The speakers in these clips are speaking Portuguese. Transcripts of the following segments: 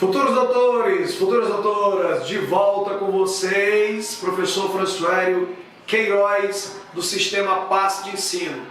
Futuros doutores, futuras doutoras, de volta com vocês, professor Françoélio Queiroz, do Sistema PAS de Ensino.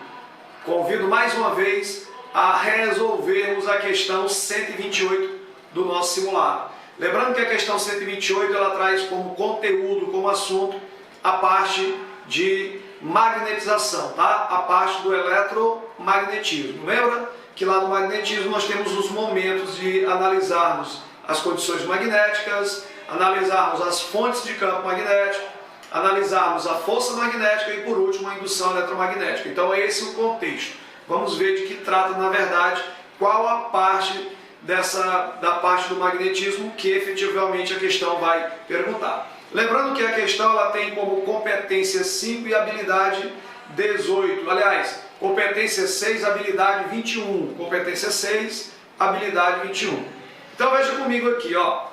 Convido mais uma vez a resolvermos a questão 128 do nosso simulado. Lembrando que a questão 128 ela traz como conteúdo, como assunto, a parte de magnetização, tá? A parte do eletromagnetismo. Lembra que lá no magnetismo nós temos os momentos de analisarmos as condições magnéticas, analisarmos as fontes de campo magnético, analisarmos a força magnética e, por último, a indução eletromagnética. Então, é esse o contexto. Vamos ver de que trata, na verdade, qual a parte da parte do magnetismo que efetivamente a questão vai perguntar. Lembrando que a questão ela tem como competência 5 e habilidade 18. Aliás, competência 6, habilidade 21. Competência 6, habilidade 21. Então veja comigo aqui, ó.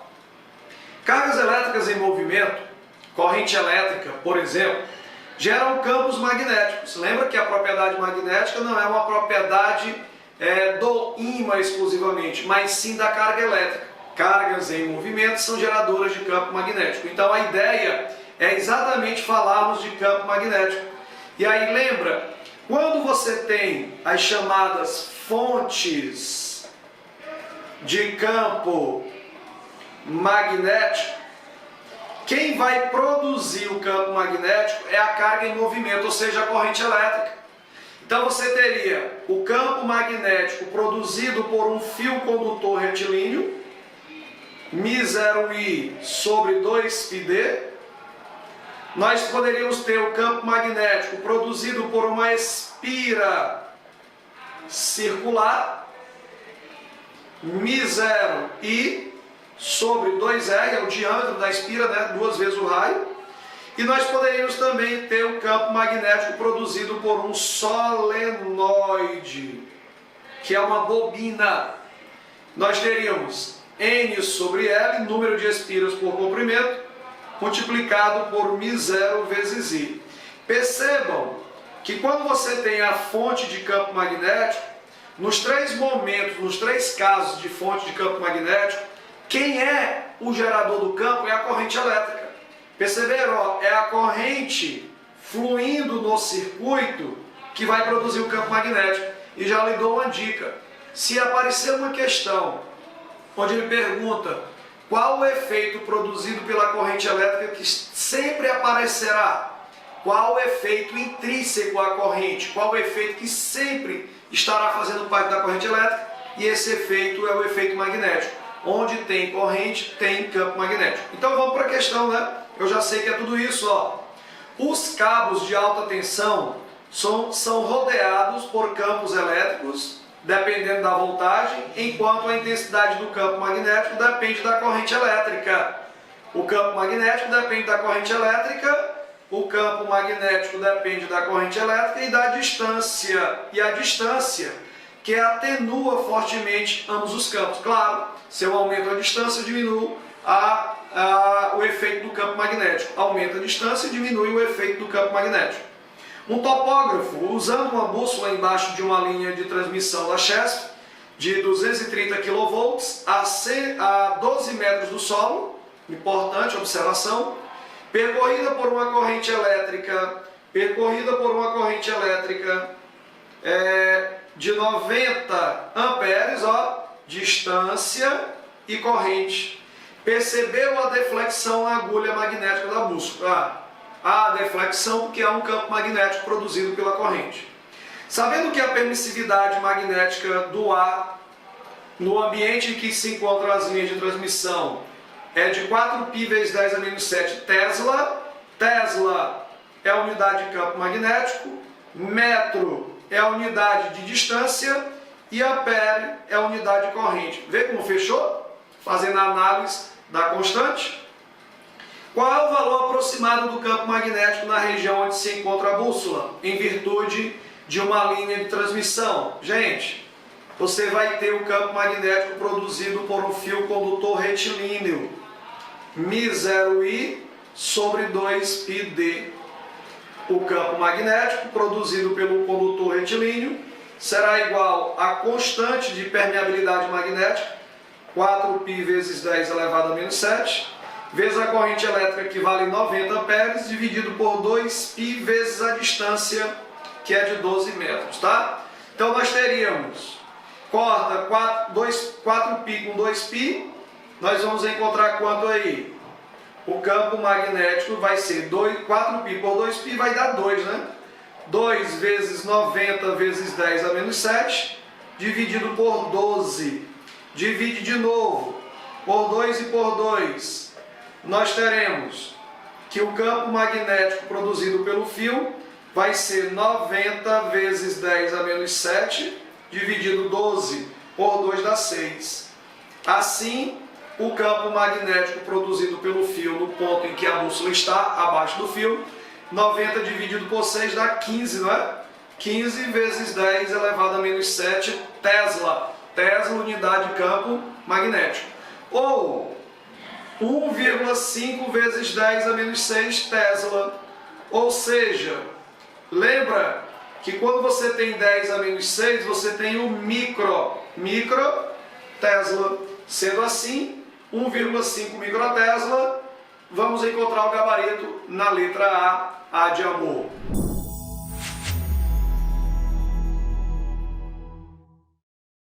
Cargas elétricas em movimento, corrente elétrica, por exemplo, geram campos magnéticos. Lembra que a propriedade magnética não é uma propriedade do ímã exclusivamente, mas sim da carga elétrica. Cargas em movimento são geradoras de campo magnético. Então a ideia é exatamente falarmos de campo magnético. E aí lembra, quando você tem as chamadas fontes de campo magnético, quem vai produzir o campo magnético é a carga em movimento, ou seja, a corrente elétrica. Então você teria o campo magnético produzido por um fio condutor retilíneo, μ0I sobre 2πd. Nós poderíamos ter o campo magnético produzido por uma espira circular, μ0I sobre 2R, é o diâmetro da espira, né? 2 vezes o raio. E nós poderíamos também ter o campo magnético produzido por um solenoide, que é uma bobina. Nós teríamos N sobre L, número de espiras por comprimento, multiplicado por μ0 vezes I. Percebam que quando você tem a fonte de campo magnético, nos três momentos, nos três casos de fonte de campo magnético, quem é o gerador do campo é a corrente elétrica. Perceberam? Ó, é a corrente fluindo no circuito que vai produzir o campo magnético. E já lhe dou uma dica. Se aparecer uma questão onde ele pergunta qual o efeito produzido pela corrente elétrica, que sempre aparecerá, qual o efeito intrínseco à corrente, qual o efeito que sempre estará fazendo parte da corrente elétrica, e esse efeito é o efeito magnético. Onde tem corrente, tem campo magnético. Então vamos para a questão, né? Eu já sei que é tudo isso, ó. Os cabos de alta tensão são rodeados por campos elétricos, dependendo da voltagem, enquanto a intensidade do campo magnético depende da corrente elétrica. O campo magnético depende da corrente elétrica, o campo magnético depende da corrente elétrica e da distância. E a distância que atenua fortemente ambos os campos. Claro, se eu aumento a distância, eu diminuo o efeito do campo magnético. Aumenta a distância e diminui o efeito do campo magnético. Um topógrafo, usando uma bússola embaixo de uma linha de transmissão da Chesf, de 230 kV a 12 metros do solo, importante observação, percorrida por uma corrente elétrica de 90 amperes, ó, distância e corrente. Percebeu a deflexão na agulha magnética da bússola? A deflexão, porque é um campo magnético produzido pela corrente. Sabendo que a permissividade magnética do ar no ambiente em que se encontram as linhas de transmissão é de 4π vezes 10 a menos 7 Tesla. Tesla é a unidade de campo magnético, metro é a unidade de distância e ampere é a unidade de corrente. Vê como fechou? Fazendo a análise da constante. Qual é o valor aproximado do campo magnético na região onde se encontra a bússola, em virtude de uma linha de transmissão? Gente, você vai ter o campo magnético produzido por um fio condutor retilíneo, μ0I sobre 2πd. O campo magnético produzido pelo condutor retilíneo será igual à constante de permeabilidade magnética, 4π vezes 10 elevado a menos 7, vezes a corrente elétrica que vale 90 amperes, dividido por 2π vezes a distância, que é de 12 metros, tá? Então nós teríamos, corta 4π com 2π, nós vamos encontrar quanto aí? O campo magnético vai ser 4π por 2π, vai dar 2, né? 2 vezes 90 vezes 10 a menos 7, dividido por 12. Divide de novo, por 2 e por 2. Nós teremos que o campo magnético produzido pelo fio vai ser 90 vezes 10 a menos 7, dividido 12 por 2 dá 6. Assim, o campo magnético produzido pelo fio no ponto em que a bússola está, abaixo do fio, 90 dividido por 6 dá 15, não é? 15 vezes 10 elevado a menos 7 Tesla. Tesla, unidade de campo magnético. Ou 1,5 vezes 10 a menos 6 Tesla. Ou seja, lembra que quando você tem 10 a menos 6, você tem o micro Tesla. Sendo assim, 1,5 microtesla, vamos encontrar o gabarito na letra A de amor.